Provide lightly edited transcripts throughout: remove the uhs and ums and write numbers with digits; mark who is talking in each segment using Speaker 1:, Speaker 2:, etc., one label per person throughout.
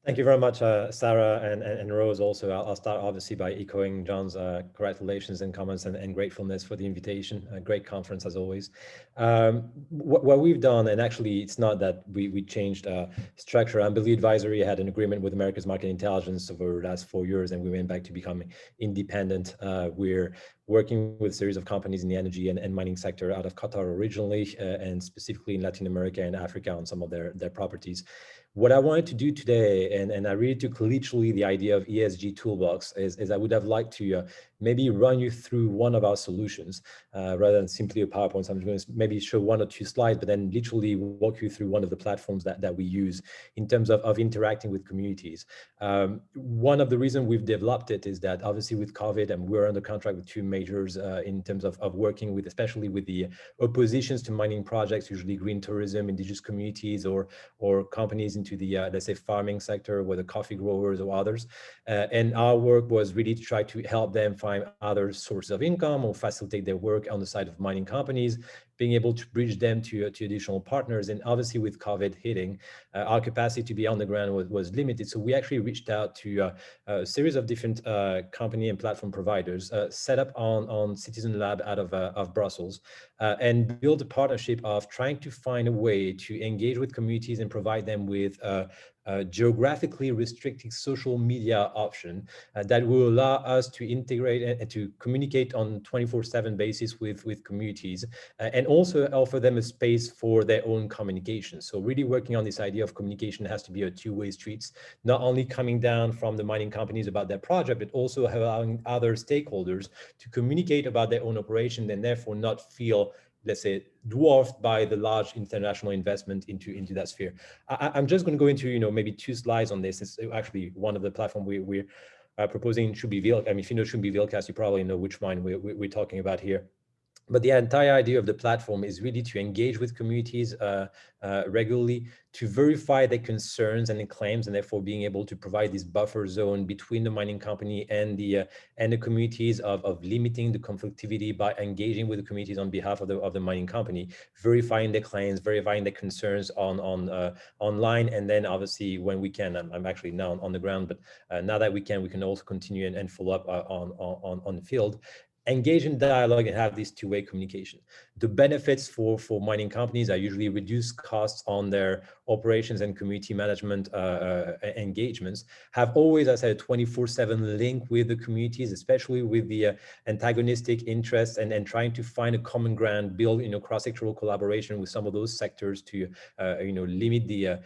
Speaker 1: Thank you very much, Sarah and Rose. Also, I'll start obviously by echoing John's congratulations and comments and gratefulness for the invitation. A great conference as always. What we've done, and actually it's not that we changed structure. Embellie Advisory had an agreement with America's Market Intelligence over the last 4 years, and we went back to becoming independent. We're working with a series of companies in the energy and mining sector out of Qatar originally, and specifically in Latin America and Africa on some of their properties. What I wanted to do today, and I really took literally the idea of ESG toolbox, is I would have liked to maybe run you through one of our solutions rather than simply a PowerPoint. So I'm going to maybe show one or two slides, but then literally walk you through one of the platforms that we use in terms of interacting with communities. One of the reasons we've developed it is that obviously with COVID, and we're under contract with two majors in terms of working with, especially with the oppositions to mining projects, usually green tourism, indigenous communities, or companies into the, let's say, farming sector, whether coffee growers or others. And our work was really to try to help them find other sources of income or facilitate their work on the side of mining companies, being able to bridge them to additional partners. And obviously with COVID hitting, our capacity to be on the ground was limited. So we actually reached out to a series of different company and platform providers set up on Citizen Lab out of Brussels and build a partnership of trying to find a way to engage with communities and provide them with geographically restricted social media option that will allow us to integrate and to communicate on 24/7 basis with communities and also offer them a space for their own communication. So really working on this idea of communication has to be a two-way streets, not only coming down from the mining companies about their project, but also allowing other stakeholders to communicate about their own operation and therefore not feel, let's say, dwarfed by the large international investment into that sphere. I'm just going to go into, maybe two slides on this. It's actually one of the platform we're proposing should be Vilcast. I mean, if you know should be Vilcast, you probably know which one we're talking about here. But the entire idea of the platform is really to engage with communities regularly, to verify their concerns and their claims, and therefore being able to provide this buffer zone between the mining company and the communities of limiting the conflictivity by engaging with the communities on behalf of the mining company, verifying their claims, verifying their concerns online, and then obviously when we can, I'm actually now on the ground, but now that we can also continue and follow up on the field. Engage in dialogue and have this two-way communication. The benefits for mining companies are usually reduced costs on their operations and community management engagements, have always, as I said, a 24/7 link with the communities, especially with the antagonistic interests and trying to find a common ground, build cross-sectoral collaboration with some of those sectors to limit the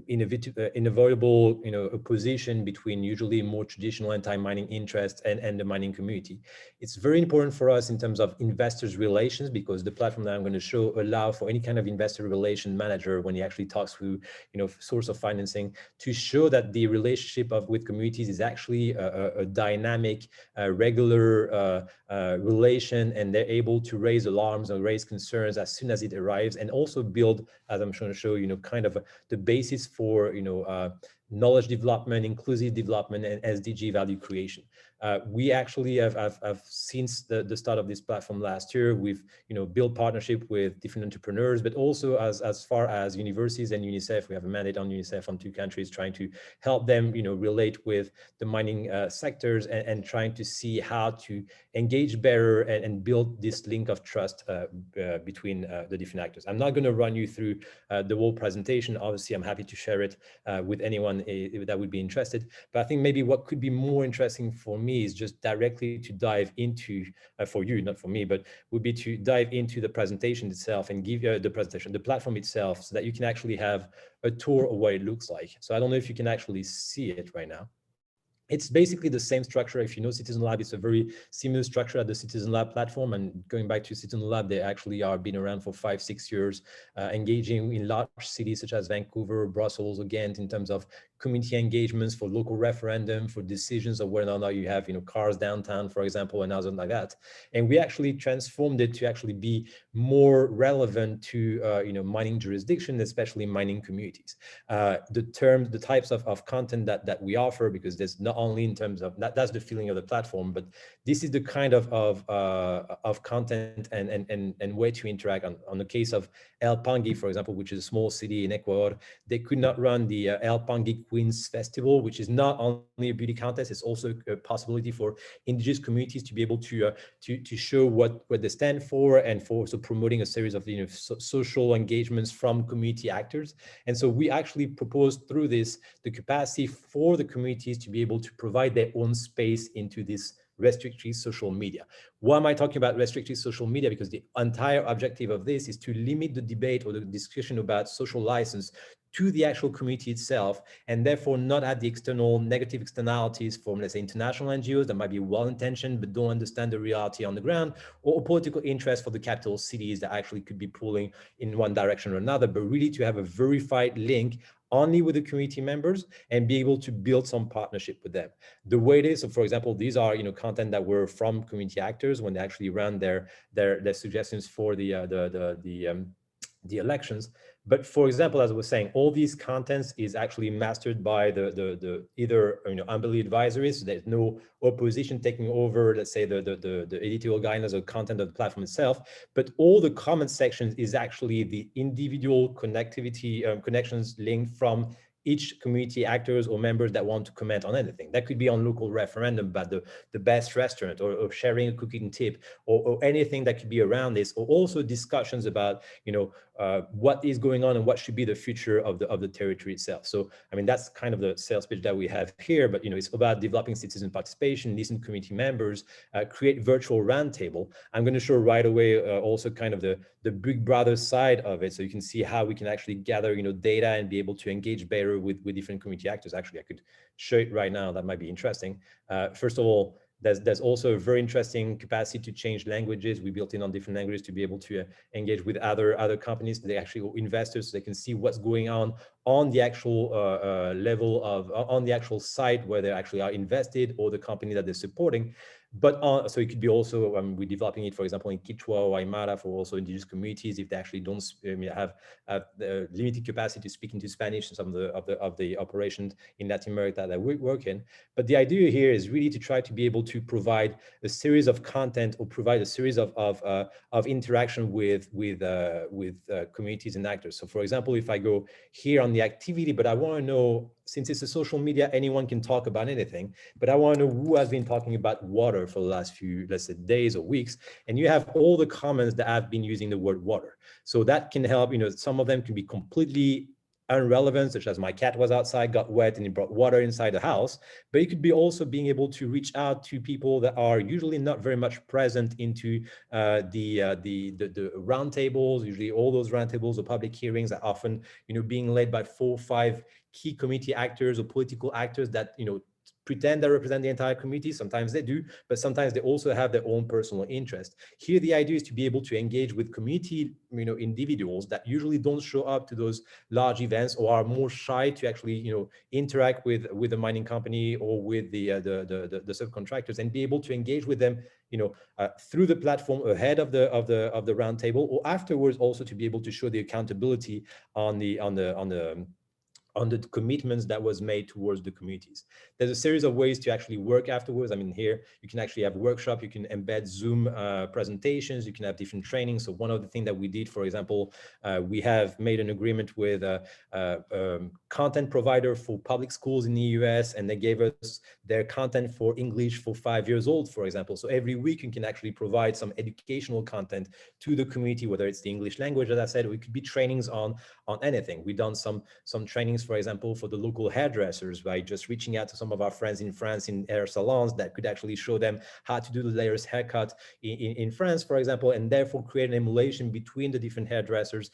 Speaker 1: inevitable opposition between usually more traditional anti-mining interests and the mining community. It's very important for us in terms of investors relations, because the platform that I'm going to show allow for any kind of investor relation manager, when he actually talks through source of financing, to show that the relationship with communities is actually a dynamic, regular relation, and they're able to raise alarms or raise concerns as soon as it arrives, and also build, as I'm going to show, kind of the basis for knowledge development, inclusive development, and SDG value creation. We actually have since the start of this platform last year, we've built partnership with different entrepreneurs, but also as far as universities and UNICEF. We have a mandate on UNICEF on 2 countries, trying to help them relate with the mining sectors and trying to see how to engage better and build this link of trust between the different actors. I'm not going to run you through the whole presentation. Obviously, I'm happy to share it with anyone that would be interested. But I think maybe what could be more interesting for me is just directly to dive into, for you, not for me, but would be to dive into the presentation itself and give you the platform itself, so that you can actually have a tour of what it looks like. So I don't know if you can actually see it right now. It's basically the same structure. If you know Citizen Lab, it's a very similar structure at the Citizen Lab platform. And going back to Citizen Lab, they actually are been around for 5-6 years, engaging in large cities such as Vancouver, Brussels, again, in terms of community engagements for local referendum, for decisions of whether or not you have cars downtown, for example, and others like that. And we actually transformed it to actually be more relevant to mining jurisdiction, especially mining communities. The types of content that we offer, because there's not only in terms of that's the feeling of the platform, but this is the kind of content and way to interact. On the case of El Pangui, for example, which is a small city in Ecuador, they could not run the El Pangui Queen's Festival, which is not only a beauty contest, it's also a possibility for indigenous communities to be able to show what they stand for, and for also promoting a series of social engagements from community actors. And so we actually proposed through this the capacity for the communities to be able to provide their own space into this restricted social media. Why am I talking about restricted social media? Because the entire objective of this is to limit the debate or the discussion about social license to the actual community itself, and therefore not add the external negative externalities from, let's say, international NGOs that might be well-intentioned but don't understand the reality on the ground, or political interest for the capital cities that actually could be pulling in one direction or another, but really to have a verified link only with the community members and be able to build some partnership with them. The way it is, so for example, these are content that were from community actors when they actually ran their suggestions for the elections. But for example, as I was saying, all these contents is actually mastered by the either Embellie Advisory, so there's no opposition taking over, let's say, the editorial guidelines or content of the platform itself. But all the comment sections is actually the individual connectivity connections linked from each community actors or members that want to comment on anything. That could be on local referendum about the best restaurant, or sharing a cooking tip, or anything that could be around this, or also discussions about what is going on and what should be the future of the territory itself. So I mean, that's kind of the sales pitch that we have here, but it's about developing citizen participation, listen to community members, create virtual roundtable. I'm going to show right away also kind of the Big Brother side of it, so you can see how we can actually gather data and be able to engage better with different community actors. Actually, I could show it right now. That might be interesting. First of all, there's also a very interesting capacity to change languages. We built in on different languages to be able to engage with other companies, they actually investors, so they can see what's going on the actual level of on the actual site where they actually are invested, or the company that they're supporting. But so it could be also we're developing it, for example, in Quechua or Aymara for also indigenous communities if they actually don't have the limited capacity to speak into Spanish in some of the operations in Latin America that we work in. But the idea here is really to try to be able to provide a series of content, or provide a series of interaction with communities and actors. So for example, if I go here on the activity, but I want to know, since it's a social media, anyone can talk about anything, but I want to know who has been talking about water for the last few, let's say, days or weeks. And you have all the comments that have been using the word water. So that can help, some of them can be completely irrelevant, such as my cat was outside, got wet, and it brought water inside the house. But it could be also being able to reach out to people that are usually not very much present into the roundtables. Usually all those roundtables or public hearings are often being led by 4 or 5 key community actors or political actors that pretend they represent the entire community. Sometimes they do, but sometimes they also have their own personal interest. Here, the idea is to be able to engage with community, individuals that usually don't show up to those large events, or are more shy to actually, interact with the mining company or with the subcontractors, and be able to engage with them, through the platform ahead of the roundtable, or afterwards, also to be able to show the accountability on the commitments that was made towards the communities. There's a series of ways to actually work afterwards. I mean, here you can actually have workshop, you can embed Zoom presentations, you can have different trainings. So one of the things that we did, for example, we have made an agreement with a content provider for public schools in the US, and they gave us their content for English for 5 years old, for example. So every week you can actually provide some educational content to the community, whether it's the English language, as I said, or it could be trainings on anything. We've done some trainings, for example, for the local hairdressers, by just reaching out to some of our friends in France in hair salons that could actually show them how to do the layers haircut in France, for example, and therefore create an emulation between the different hairdressers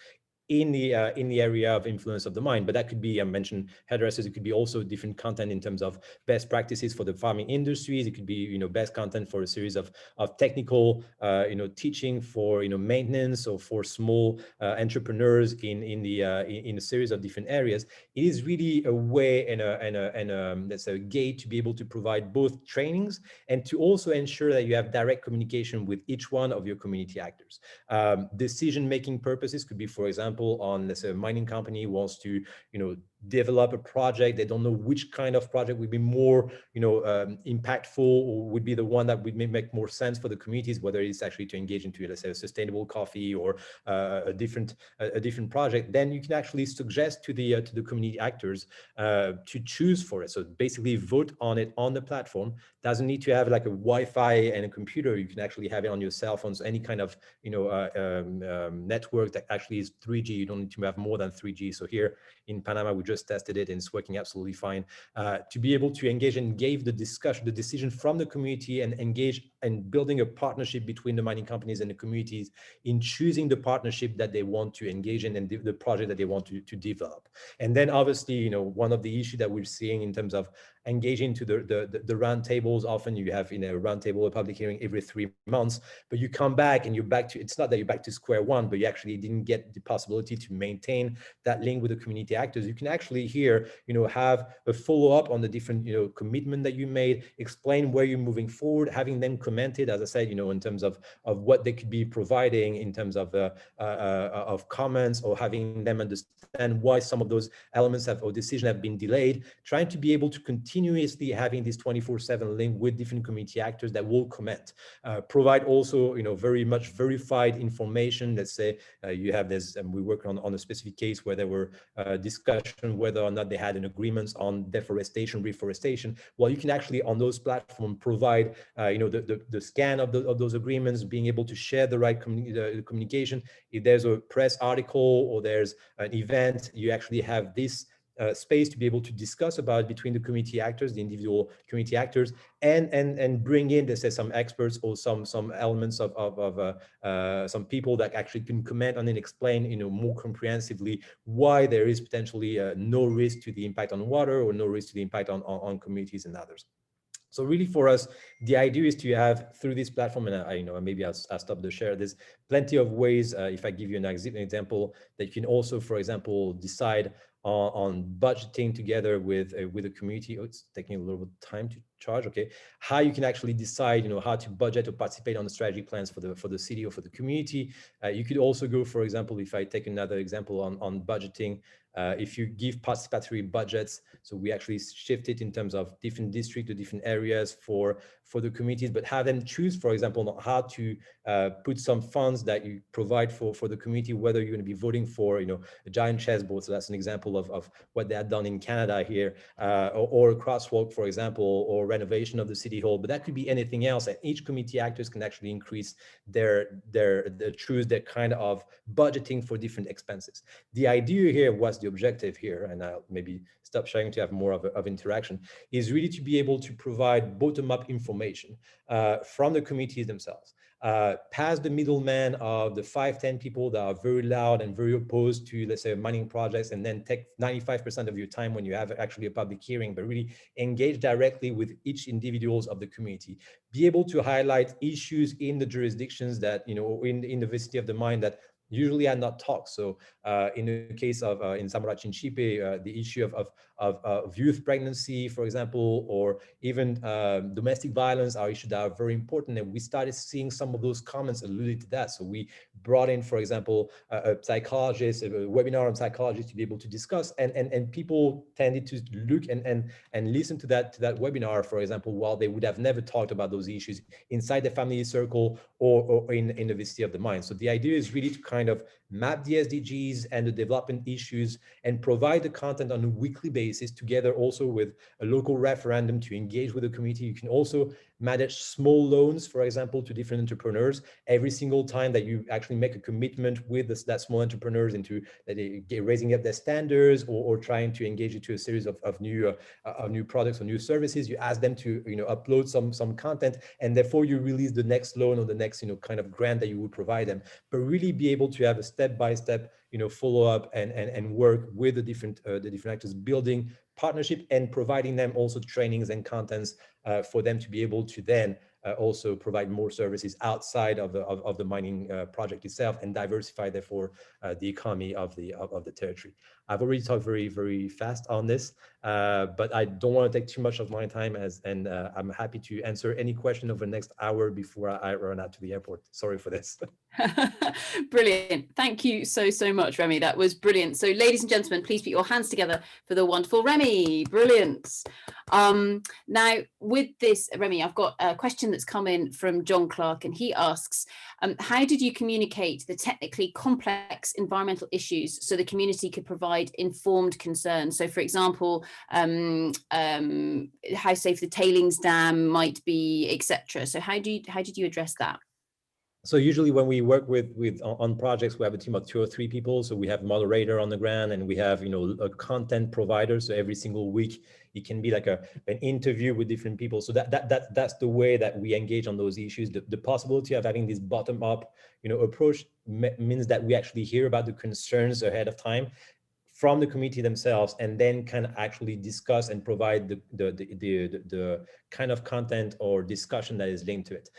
Speaker 1: in the area of influence of the mind. But that could be, I mentioned hairdressers, it could be also different content in terms of best practices for the farming industries. It could be, best content for a series of technical, teaching for, maintenance, or for small entrepreneurs in a series of different areas. It is really a way and let's say a gate to be able to provide both trainings, and to also ensure that you have direct communication with each one of your community actors. Decision-making purposes could be, for example, on, let's say, a mining company wants to, develop a project. They don't know which kind of project would be more, impactful, or would be the one that would make more sense for the communities, whether it's actually to engage into, let's say, a sustainable coffee or a different project. Then you can actually suggest to the community actors to choose for it. So basically vote on it on the platform. Doesn't need to have like a Wi-Fi and a computer. You can actually have it on your cell phones, any kind of network that actually is 3G. You don't need to have more than 3G. So here in Panama, we just tested it and it's working absolutely fine. To be able to engage and give the discussion, the decision from the community, and engage and building a partnership between the mining companies and the communities in choosing the partnership that they want to engage in and the project that they want to develop. And then obviously, one of the issues that we're seeing in terms of engaging to the round tables, often you have, a round table, a public hearing every 3 months, but you come back and you're back to, it's not that you're back to square one, but you actually didn't get the possibility to maintain that link with the community actors. You can actually here, have a follow-up on the different, commitment that you made, explain where you're moving forward, having them commented, as I said, in terms of what they could be providing in terms of comments, or having them understand why some of those elements or decisions have been delayed, trying to be able to continuously having this 24/7 link with different community actors that will comment, provide also, very much verified information. Let's say you have this, and we work on a specific case where there were discussion whether or not they had an agreement on deforestation, reforestation. Well, you can actually on those platforms provide, the scan of those agreements, being able to share the right communication. If there's a press article or there's an event, you actually have this space to be able to discuss about between the community actors, the individual community actors, and bring in, let's say, some experts or some elements of some people that actually can comment on and explain, more comprehensively why there is potentially no risk to the impact on water, or no risk to the impact on communities and others. So really for us, the idea is to have through this platform, and maybe I'll stop the share. There's plenty of ways. If I give you an example, that you can also, for example, decide on budgeting together with a community. Oh, it's taking a little bit of time to charge. Okay, how you can actually decide, how to budget or participate on the strategy plans for the city or for the community. You could also go, for example, if I take another example on budgeting. If you give participatory budgets, so we actually shift it in terms of different districts to different areas for the communities, but have them choose, for example, how to put some funds that you provide for the community, whether you're going to be voting for, a giant chessboard. So that's an example of what they had done in Canada here, or a crosswalk, for example, or renovation of the city hall. But that could be anything else, and each community actors can actually increase their choose their kind of budgeting for different expenses. The idea here was the objective here, and I'll maybe stop sharing to have more of interaction, is really to be able to provide bottom-up information from the communities themselves, past the middleman of the 5-10 people that are very loud and very opposed to, let's say, mining projects, and then take 95% of your time when you have actually a public hearing, but really engage directly with each individuals of the community. Be able to highlight issues in the jurisdictions that, in the vicinity of the mine that usually are not talked. So in the case of in Zamora Chinchipe, the issue of youth pregnancy, for example, or even domestic violence are issues that are very important. And we started seeing some of those comments alluded to that. So we brought in, for example, a psychologist, a webinar on psychology to be able to discuss, and people tended to look and listen to that webinar, for example, while they would have never talked about those issues inside the family circle or in the vicinity of the mine. So the idea is really to kind of map the SDGs and the development issues and provide the content on a weekly basis, together also with a local referendum to engage with the community. You can also manage small loans, for example, to different entrepreneurs. Every single time that you actually make a commitment with that small entrepreneurs into raising up their standards, or trying to engage into a series of new products or new services, you ask them to upload some content, and therefore you release the next loan or the next kind of grant that you would provide them. But really be able to have a step-by-step follow up and work with the different actors, building partnership and providing them also trainings and contents for them to be able to then also provide more services outside of the mining project itself, and diversify therefore the economy of the territory. I've already talked very, very fast on this, but I don't want to take too much of my time, and I'm happy to answer any question over the next hour before I run out to the airport. Sorry for this.
Speaker 2: Brilliant. Thank you so much, Remi. That was brilliant. So ladies and gentlemen, please put your hands together for the wonderful Remi. Brilliant. Now with this, Remi, I've got a question that's come in from John Clark, and he asks, how did you communicate the technically complex environmental issues so the community could provide informed concerns? So for example, how safe the tailings dam might be, etc. So how did you address that?
Speaker 1: So usually when we work on projects, we have a team of 2 or 3 people. So we have moderator on the ground, and we have, a content provider. So every single week it can be like an interview with different people. So that's the way that we engage on those issues. The possibility of having this bottom up, approach means that we actually hear about the concerns ahead of time from the committee themselves, and then can actually discuss and provide the kind of content or discussion that is linked to it.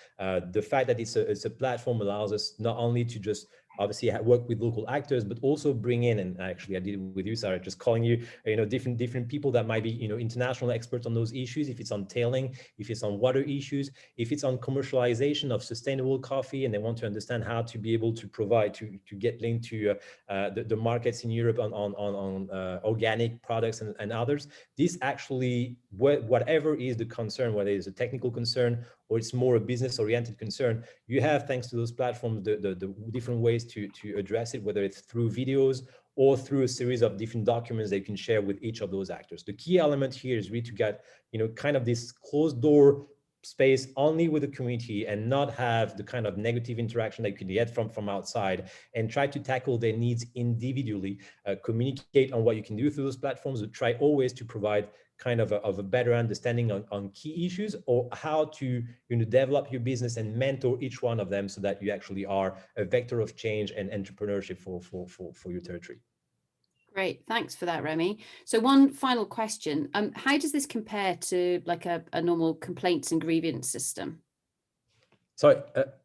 Speaker 1: The fact that it's a platform allows us not only to just obviously work with local actors, but also bring in, and actually I did it with you, Sarah, just calling you, different people that might be, international experts on those issues. If it's on tailing, if it's on water issues, if it's on commercialization of sustainable coffee, and they want to understand how to be able to provide to get linked to the markets in Europe on organic products and others. This actually, whatever is the concern, whether it's a technical concern or it's more a business-oriented concern, you have, thanks to those platforms, the different ways to address it, whether it's through videos or through a series of different documents they can share with each of those actors. The key element here is really to get, kind of this closed door space only with the community, and not have the kind of negative interaction that you could get from outside, and try to tackle their needs individually, communicate on what you can do through those platforms, but try always to provide kind of a better understanding on key issues, or how to develop your business and mentor each one of them, so that you actually are a vector of change and entrepreneurship for your territory.
Speaker 2: Great, thanks for that, Remi. So one final question, how does this compare to like a normal complaints and grievance system?
Speaker 1: Sorry,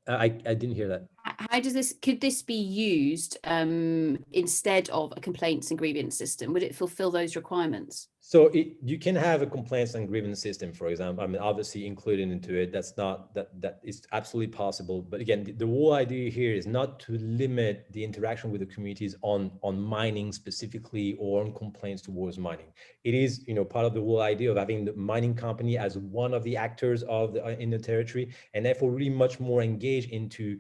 Speaker 1: I didn't hear that.
Speaker 2: How does this, could this be used instead of a complaints and grievance system? Would it fulfill those requirements?
Speaker 1: So you can have a complaints and grievance system, for example. I mean, obviously included into it. That's not that is absolutely possible. But again, the whole idea here is not to limit the interaction with the communities on mining specifically, or on complaints towards mining. It is, part of the whole idea of having the mining company as one of the actors of in the territory, and therefore really much more engaged into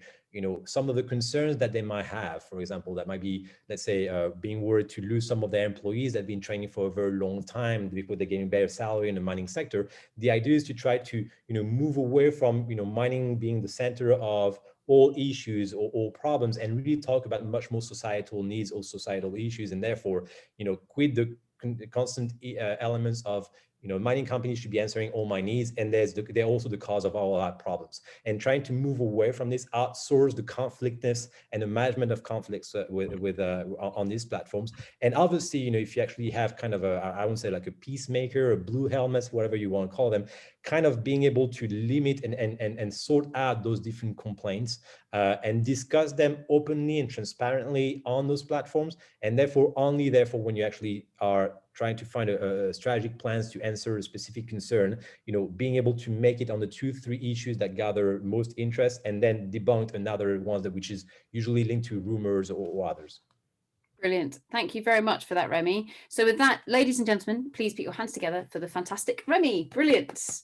Speaker 1: some of the concerns that they might have. For example, that might be, let's say, being worried to lose some of their employees that have been training for a very long time before they're getting better salary in the mining sector. The idea is to try to, move away from, mining being the center of all issues or all problems, and really talk about much more societal needs or societal issues, and therefore, quit the constant elements of mining companies should be answering all my needs, and they're also the cause of all our problems, and trying to move away from this, outsource the conflictness and the management of conflicts on these platforms. And obviously, if you actually have kind of I wouldn't say like a peacemaker, or blue helmets, whatever you want to call them, kind of being able to limit and sort out those different complaints, and discuss them openly and transparently on those platforms, and therefore when you actually are trying to find a strategic plans to answer a specific concern, being able to make it on the 2-3 issues that gather most interest, and then debunk another ones which is usually linked to rumors or others.
Speaker 2: Brilliant. Thank you very much for that, Remi. So with that, ladies and gentlemen, please put your hands together for the fantastic Remi. Brilliant.